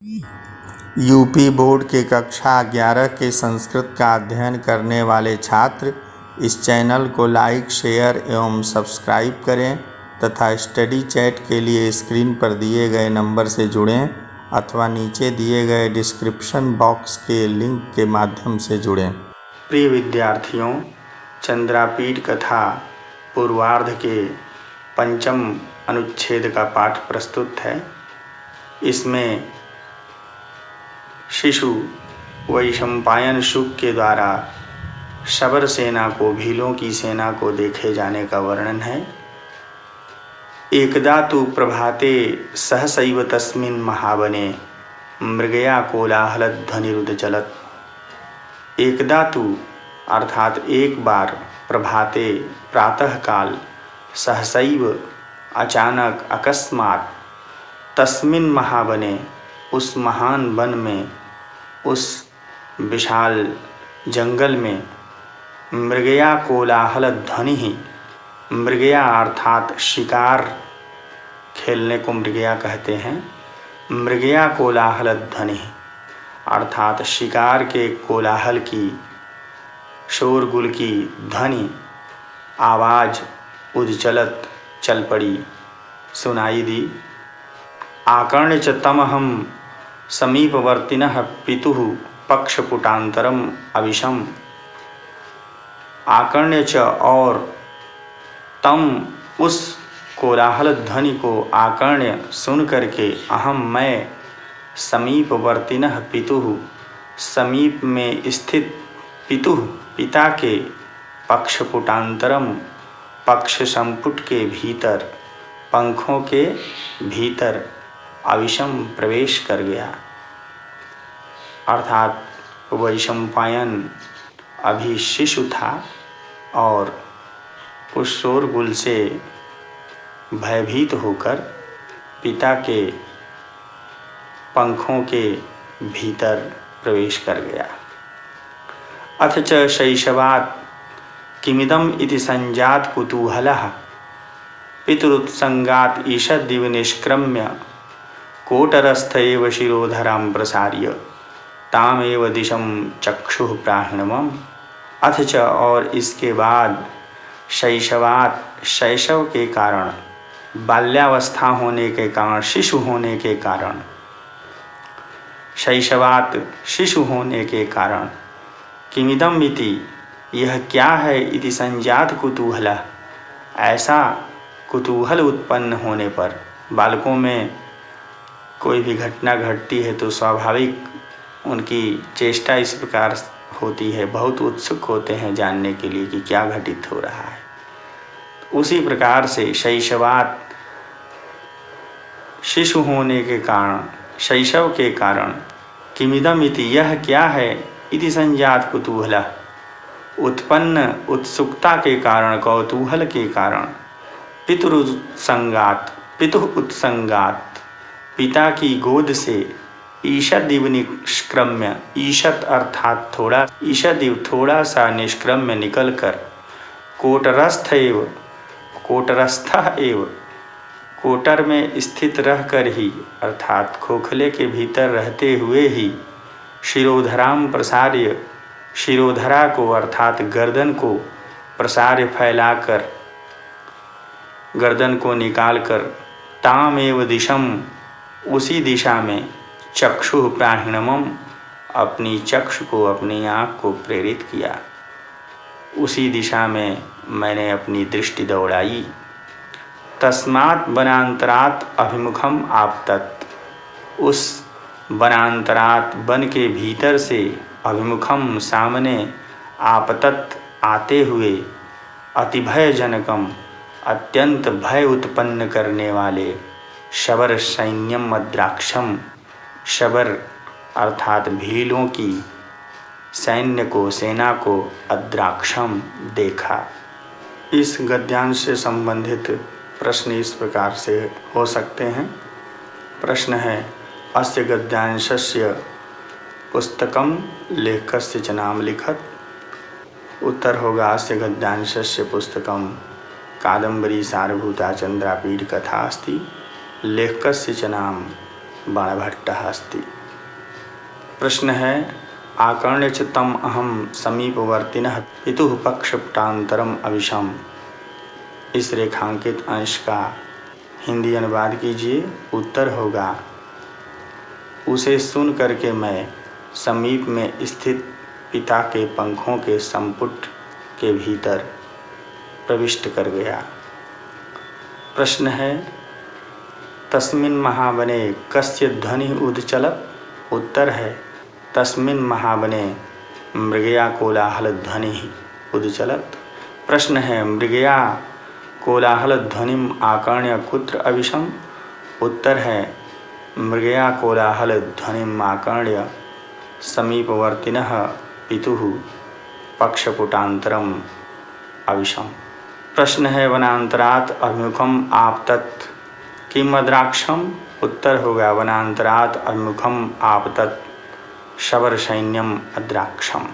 UP board के कक्षा 11 के संस्कृत का अध्ययन करने वाले छात्र इस चैनल को लाइक, शेयर एवं सब्सक्राइब करें तथा स्टडी चैट के लिए स्क्रीन पर दिए गए नंबर से जुड़ें अथवा नीचे दिए गए डिस्क्रिप्शन बॉक्स के लिंक के माध्यम से जुड़ें। प्रिय विद्यार्थियों, चंद्रापीठ कथा पूर्वार्ध के पंचम अनुच्छेद का पाठ प्रस्तुत है। इसमें शिशु वैशंपायन शुक के द्वारा शबर सेना को, भीलों की सेना को देखे जाने का वर्णन है। एकदा तु प्रभाते सहसैव तस्मिन् महावने मृगया कोलाहलध्वनिरुदचलत्। एकदा तु अर्थात एक बार, प्रभाते प्रातःकाल, सहसैव अचानक, अकस्मात, तस्मिन् महावने उस महान वन में, उस विशाल जंगल में, मृगया कोलाहल ध्वनि ही, मृगया अर्थात शिकार, खेलने को मृगया कहते हैं। मृगया कोलाहल ध्वनि अर्थात शिकार के कोलाहल की, शोरगुल की ध्वनि, आवाज़ उज्जलत चल पड़ी, सुनाई दी। आकर्ण्य च तमहं समीपवर्तिनः पितुः पक्षपुटान्तरम अविशम। आकर्ण्य च और तम उस कोलाहल ध्वनि को आकर्ण्य सुन करके, अहम मैं, समीपवर्तिनः पितुः समीप में स्थित, पितुः पिता के, पक्षपुटान्तरम पक्ष संपुट के भीतर, पंखों के भीतर, अविशम प्रवेश कर गया। अर्थात वैशंपायन अभी शिशु था और उस शोरगुल से भयभीत होकर पिता के पंखों के भीतर प्रवेश कर गया। अथ च शैशवात् किमिदम् इति संजात कुतूहलः पितरुत्संगात् ईषदिव निष्क्रम्य कोटरस्थ एव शिरोधरां प्रसार्य तामेव दिशं चक्षुः प्राहिणवम्। अथ च और इसके बाद, शैशवात शैशव के कारण, बाल्यावस्था होने के कारण, शिशु होने के कारण, शैशवात शिशु होने के कारण, किमिदम् इति यह क्या है, इति संजात कुतूहल ऐसा कुतूहल उत्पन्न होने पर, बालकों में कोई भी घटना घटती है तो स्वाभाविक उनकी चेष्टा इस प्रकार होती है, बहुत उत्सुक होते हैं जानने के लिए कि क्या घटित हो रहा है। उसी प्रकार से शैशवात शिशु होने के कारण, शैशव के कारण, किमिदम् इति यह क्या है, इति संजात कुतूहल उत्पन्न उत्सुकता के कारण, कौतूहल के कारण, पितरुत्संगात पितुः उत्संगात पिता की गोद से, ईषदिव निष्क्रम्य, ईषत अर्थात थोड़ा, ईषदिव थोड़ा सा, निष्क्रम्य निकल कर, कोटरस्थ एव कोटरस्थः एव कोटर में स्थित रहकर ही, अर्थात खोखले के भीतर रहते हुए ही, शिरोधराम प्रसार्य शिरोधरा को अर्थात गर्दन को, प्रसार्य फैलाकर, गर्दन को निकालकर, ताम एव दिशम उसी दिशा में, चक्षुः प्राहिणवम् अपनी चक्षु को, अपनी आँख को प्रेरित किया, उसी दिशा में मैंने अपनी दृष्टि दौड़ाई। तस्मात् वनांतरात् अभिमुखम आपतत् उस वनांतरात् वन के भीतर से, अभिमुखम सामने, आपतत् आते हुए, अतिभयजनकम अत्यंत भय उत्पन्न करने वाले, शबर सैन्यम मद्राक्षम शबर अर्थात भीलों की सैन्य को, सेना को, अद्राक्षम देखा। इस गद्यांश से संबंधित प्रश्न इस प्रकार से हो सकते हैं। प्रश्न है, अस्य गद्यांशस्य पुस्तकम लेखकस्य च नाम लिखत। उत्तर होगा, अस्य गद्यांशस्य पुस्तकम कादम्बरी सारभूता चंद्रापीठ कथा अस्ति, लेखकस्य च नाम बाणभट्टः अस्ति। प्रश्न है आकर्ण्य च तम अहम समीपवर्तिनः पितुः पक्षपुटान्तरम अविशम। इस रेखांकित अंश का हिंदी अनुवाद कीजिए। उत्तर होगा उसे सुन करके मैं समीप में स्थित पिता के पंखों के संपुट के भीतर प्रविष्ट कर गया। प्रश्न है तस्मिन् महावने कस्य ध्वनिः उदचलत्। उत्तर है तस्मिन् महावने मृगया कोलाहल ध्वनिः उदचलत्। प्रश्न है मृगया कोलाहल ध्वनिम आकर्ण्य कुत्र अविशम। उत्तर है मृगया कोलाहल ध्वनिम आकर्ण्य समीपवर्तिनः पितुः पक्षपुटान्तरम अविशम। प्रश्न है वनांतरात् अभिमुखम आपतत् किम अद्राक्षम। उत्तर होगा वनांतरात् अभिमुखम आपतत् शबर सैन्यम अद्राक्षम।